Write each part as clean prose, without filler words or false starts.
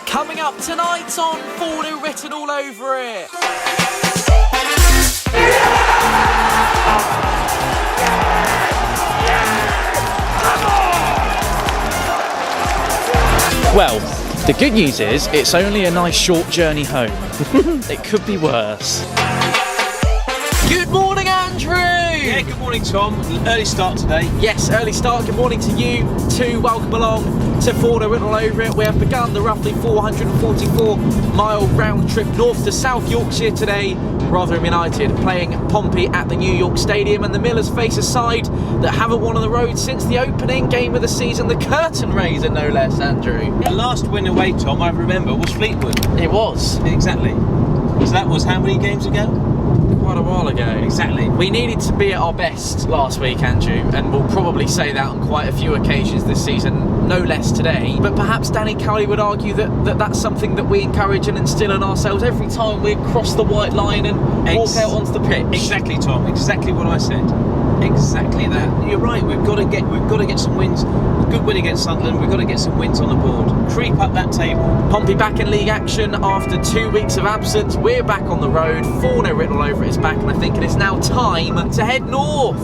Coming up tonight on Fournilwritten all over it. Well, the good news is it's only a nice short journey home. It could be worse. Good morning, Andrew! Yeah, good morning, Tom. Early start today. Yes, early start. Good morning to you too. Welcome along to Fournilwritten all over it. We have begun the roughly 444-mile round trip north to South Yorkshire today. Rotherham United playing Pompey at the New York Stadium, and the Millers face a side that haven't won on the road since the opening game of the season, the curtain raiser no less, Andrew. The last win away, Tom, I remember, was Fleetwood. It was. Exactly. So that was how many games ago? Quite a while ago. Exactly. We needed to be at our best last week, Andrew, and we'll probably say that on quite a few occasions this season, no less today. But perhaps Danny Cowley would argue that that's something that we encourage and instill in ourselves every time we cross the white line and walk out onto the pitch. Exactly, Tom. Exactly what I said. Exactly that. You're right. We've got to get some wins. Good win against Sunderland. We've got to get some wins on the board. Creep up that table. Pompey back in league action after 2 weeks of absence. We're back on the road. Fournilwritten all over it is back, and I think it is now time to head north.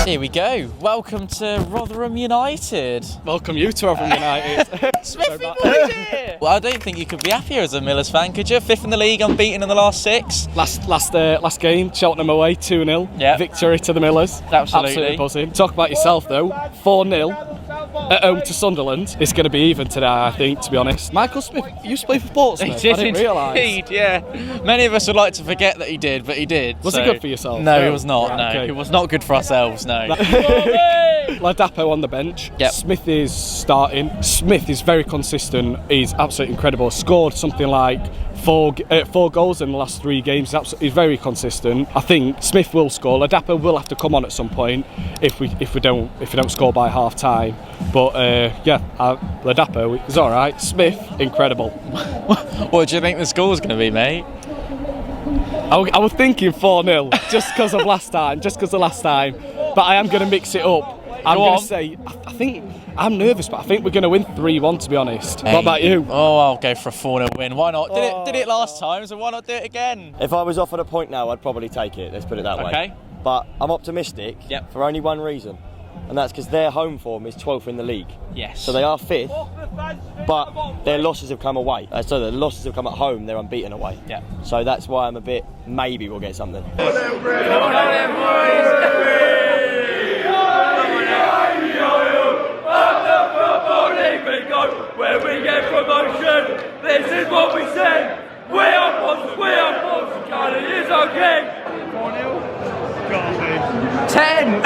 Here we go. Welcome to Rotherham United. Welcome you to Rotherham United. Smithy boys here. Well, I don't think you could be happier as a Millers fan, could you? Fifth in the league, unbeaten in the last 6. Last game, Cheltenham away, 2-0. Yeah. Victory to the Millers. Absolutely buzzing. Talk about yourself though. 4-0 at home to Sunderland. It's going to be even today, I think, to be honest. Michael Smith used to play for Portsmouth. He did, I didn't realise. indeed, yeah. Many of us would like to forget that he did, but he did. Was it good for yourself? No, he was not. Right, No, okay. It was not good for ourselves. No. Ladapo on the bench. Yep. Smith is starting. Smith is very consistent. He's absolutely incredible. Scored something like four goals in the last 3 games. He's very consistent. I think Smith will score. Ladapo will have to come on at some point if we don't score by half time. But Ladapo is all right. Smith, incredible. What do you think the score's going to be, mate? I was thinking 4-0 just because of last time. But I am going to mix it up. I'm going to say, I think, I'm nervous, but I think we're going to win 3-1, to be honest. Hey. What about you? Oh, I'll go for a 4-0 win. Why not? Did it last time, so why not do it again? If I was offered a point now, I'd probably take it, let's put it that way. Okay. But I'm optimistic for only one reason, and that's because their home form is 12th in the league. Yes. So they are 5th, but their losses have come away. So the losses have come at home, they're unbeaten away. Yeah. So that's why I'm a bit, maybe we'll get something. Where we get promotion, this is what we say. We are Portsmouth, Carly is our king. 4-0. 10.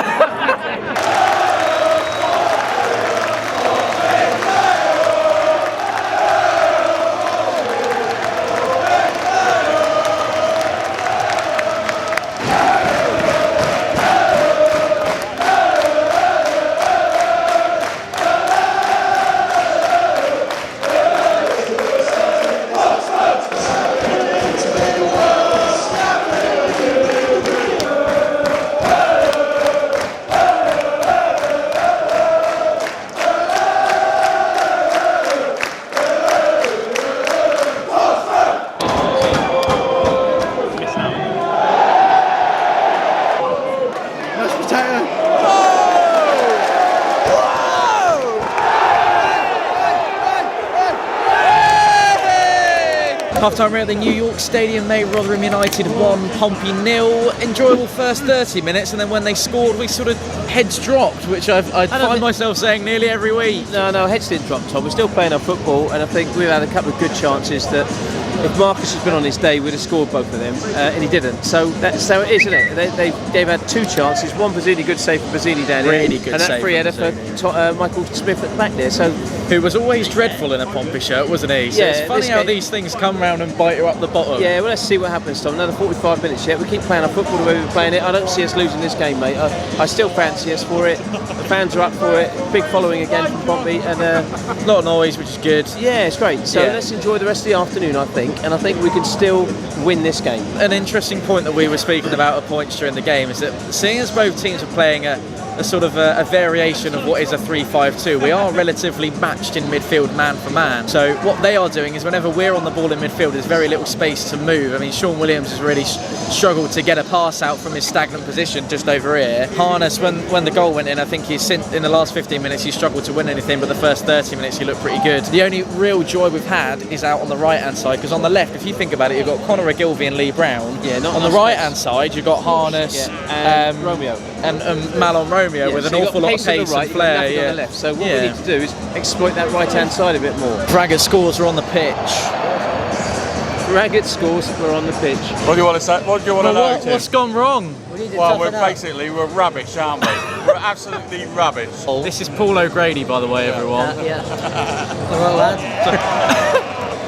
Half-time, we're at the New York Stadium, mate. Rotherham United 1, Pompey 0. Enjoyable first 30 minutes, and then when they scored, we sort of heads dropped, which I find myself saying nearly every week. No, heads didn't drop, Tom. We're still playing our football, and I think we've had a couple of good chances that if Marcus had been on his day, we'd have scored both of them, and he didn't. So that's how it is, isn't it? They've had 2 chances. One Bazzini, good save for Bazzini down here, Really good and that save free from header for Michael Smith at the back there. So who was always dreadful in a Pompey shirt, wasn't he? So Yeah, it's funny this how game- these things come round and bite you up the bottom. yeah, well, let's see what happens, Tom. Another 45 minutes yet. We keep playing our football the way we're playing it. I don't see us losing this game, mate. I still fancy enthusiasts for it. The fans are up for it. Big following again from Pompey, and A lot of noise, which is good. yeah, it's great. So Yeah. let's enjoy the rest of the afternoon, I think, and I think we can still win this game. An interesting point that we were speaking about at points during the game is that seeing as both teams are playing a sort of a variation of what is a 3-5-2, we are relatively matched in midfield man for man. So what they are doing is whenever we're on the ball in midfield, there's very little space to move. I mean, Sean Williams has really struggled to get a pass out from his stagnant position just over here. Harness, when the goal went in, I think in the last 15 minutes he struggled to win anything, but the first 30 minutes he looked pretty good. The only real joy we've had is out on the right hand side, because on the left, if you think about it, you've got Conor Ogilvie and Lee Brown. Yeah, not on the much right space. hand side, you've got Harness, and Romeo. and Malon Romeo with an awful lot of pace on the right, and flair. nothing on the left. So what we need to do is exploit that right-hand side a bit more. Braggart scores are on the pitch. Braggart scores were on the pitch. What do you want to say? What do you want to know, Tim? What's gone wrong? Well, we're rubbish, aren't we? We're absolutely rubbish. This is Paul O'Grady, by the way, everyone.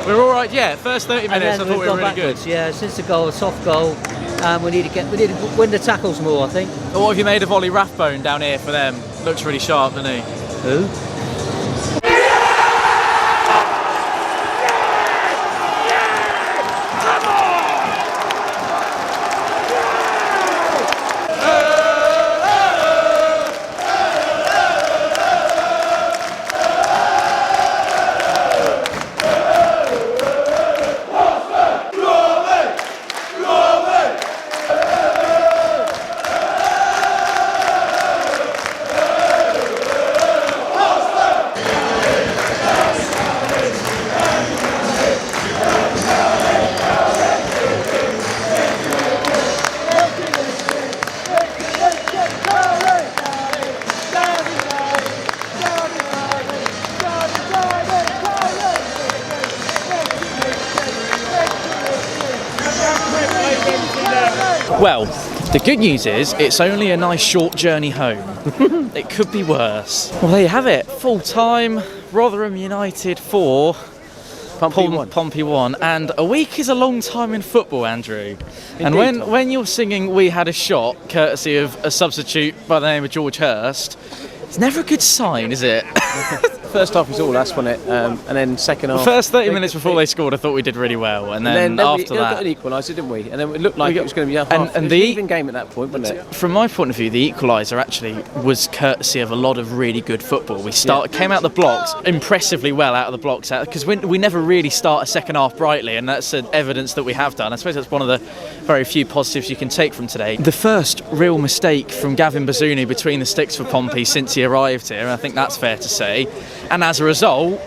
We're all right. Yeah, first 30 minutes, I thought we were really good. Yeah, since the goal, a soft goal, we need to win the tackles more, I think. What have you made of Ollie Rathbone down here for them? Looks really sharp, doesn't he? Who? Well, the good news is it's only a nice short journey home. It could be worse. Well, there you have it. Full time, Rotherham United 4, Pompey 1. And a week is a long time in football, Andrew. And when you're singing We Had a Shot, courtesy of a substitute by the name of George Hurst, it's never a good sign, is it? First half was all us, wasn't it? And then second half. The first 30 minutes before they scored, I thought we did really well. And then after we that, got an equaliser, didn't we? And then it looked like it was going to be a half. and it was the an even game at that point, wasn't it? From my point of view, the equaliser actually was courtesy of a lot of really good football. We came out the blocks impressively well out of the blocks, because we never really start a second half brightly, and that's evidence that we have done. I suppose that's one of the very few positives you can take from today. The first real mistake from Gavin Bazunu between the sticks for Pompey since he arrived here, and I think that's fair to say. And as a result,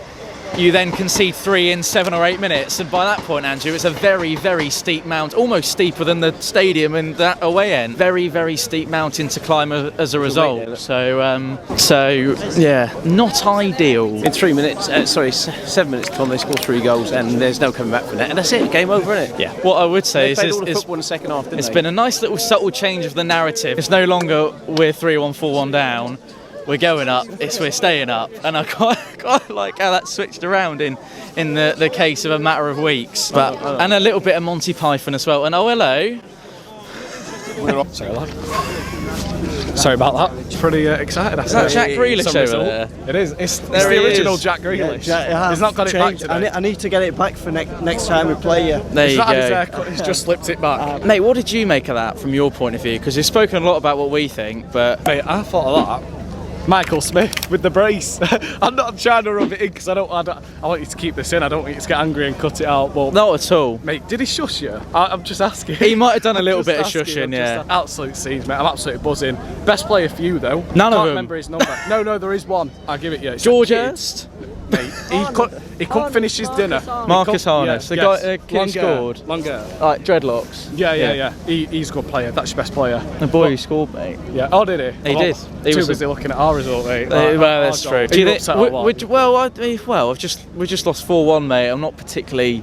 you then concede 3 in 7 or 8 minutes, and by that point, Andrew, it's a very, very steep mount, almost steeper than the stadium and that away end. Very, very steep mountain to climb as a result. So yeah, not ideal. In 3 minutes, 7 minutes time, they score 3 goals, and there's no coming back from that. And that's it, game over, isn't it? Yeah. What I would say They is played all the it's football in the second half, didn't it's they? been a nice little subtle change of the narrative. It's no longer we're 3-1, 4-1 down. We're going up, we're staying up, and I quite like how that switched around in the case of a matter of weeks. But and a little bit of Monty Python as well. And oh, hello. Sorry about that. It's pretty excited. Is that Jack Grealish over there? It is. It's There the he original is. Jack Grealish. Yeah, He's not got it back today. I need to get it back for next time we play you. There He's you not had his go. haircut, he's just slipped it back. Mate, what did you make of that from your point of view? Because you've spoken a lot about what we think, but Mate, I thought of that. Michael Smith with the brace. I'm not trying to rub it in because I want you to keep this in. I don't want you to get angry and cut it out. But not at all. mate, did he shush you? I'm just asking. He might have done a little Just bit of asking, shushing, I'm yeah. just absolute scenes, mate. I'm absolutely buzzing. Best player for you though. None of Can't them. remember his number. No, there is one. I'll give it you. It's George a kid. Hurst, Mate, he couldn't finish his dinner. Marcus Harness, the guy kid who scored. Longer. Like dreadlocks. Yeah. He's a good player. That's your best player. The boy who scored, mate. Yeah. Oh, did he? He did. He Too was busy looking at our result, mate. Well, that's true. Do you think? we just lost 4-1, mate. I'm not particularly.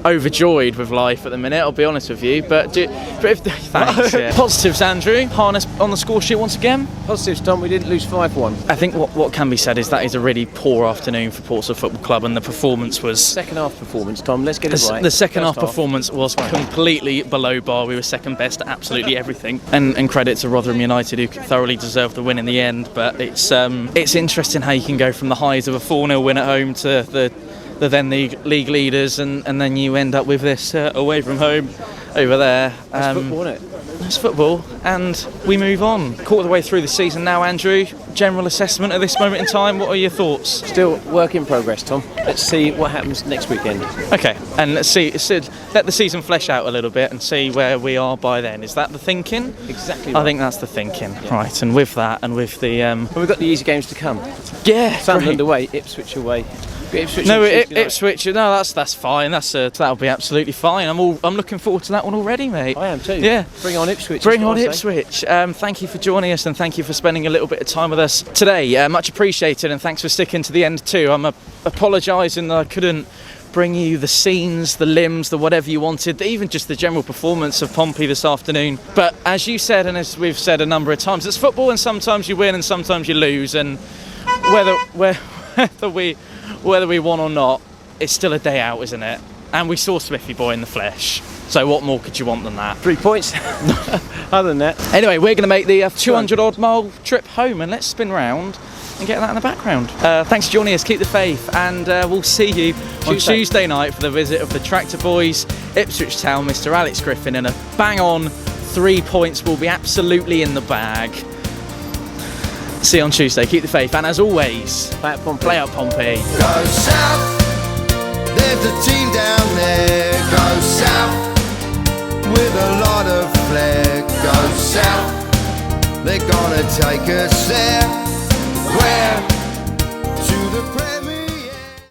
overjoyed with life at the minute, I'll be honest with you. But thanks. Yeah. Positives, Andrew. Harness on the score sheet once again. Positives, Tom, we didn't lose 5-1. I think what can be said is that is a really poor afternoon for Portsmouth Football Club, and the performance was... Second half performance, Tom, let's get it right. The second half performance was completely below bar. We were second best at absolutely everything. And credit to Rotherham United, who thoroughly deserved the win in the end. But it's interesting how you can go from the highs of a 4-0 win at home to the then league leaders, and then you end up with this away from home over there. That's football, isn't it? It's football, and we move on. Quarter of the way through the season now, Andrew. General assessment at this moment in time, what are your thoughts? Still work in progress, Tom. Let's see what happens next weekend. Okay, and let's see, let the season flesh out a little bit and see where we are by then. Is that the thinking? Exactly right. I think that's the thinking. Yeah. Right, and with that, and with the... Well, we've got the easy games to come. Yeah. Sunderland away, Ipswich away. Ipswich, no, that's fine. That'll be absolutely fine. I'm looking forward to that one already, mate. I am too. Yeah. Bring on Ipswich. Bring on Ipswich. Thank you for joining us, and thank you for spending a little bit of time with us today. Much appreciated, and thanks for sticking to the end too. I'm apologising that I couldn't bring you the scenes, the limbs, the whatever you wanted, even just the general performance of Pompey this afternoon. But as you said, and as we've said a number of times, it's football, and sometimes you win and sometimes you lose, and whether we won or not, it's still a day out, isn't it? And we saw Smithy Boy in the flesh. So what more could you want than that? 3 points. Other than that. Anyway, we're going to make the 200-odd mile trip home, and let's spin round and get that in the background. Thanks for joining us. Keep the faith, and we'll see you on Tuesday night for the visit of the Tractor Boys, Ipswich Town, Mr. Alex Griffin, and a bang-on 3 points will be absolutely in the bag. See you on Tuesday. Keep the faith, and as always, play out Pompey. Go south, there's a team down there. Go south, with a lot of flair. Go south, they're gonna take us there. Where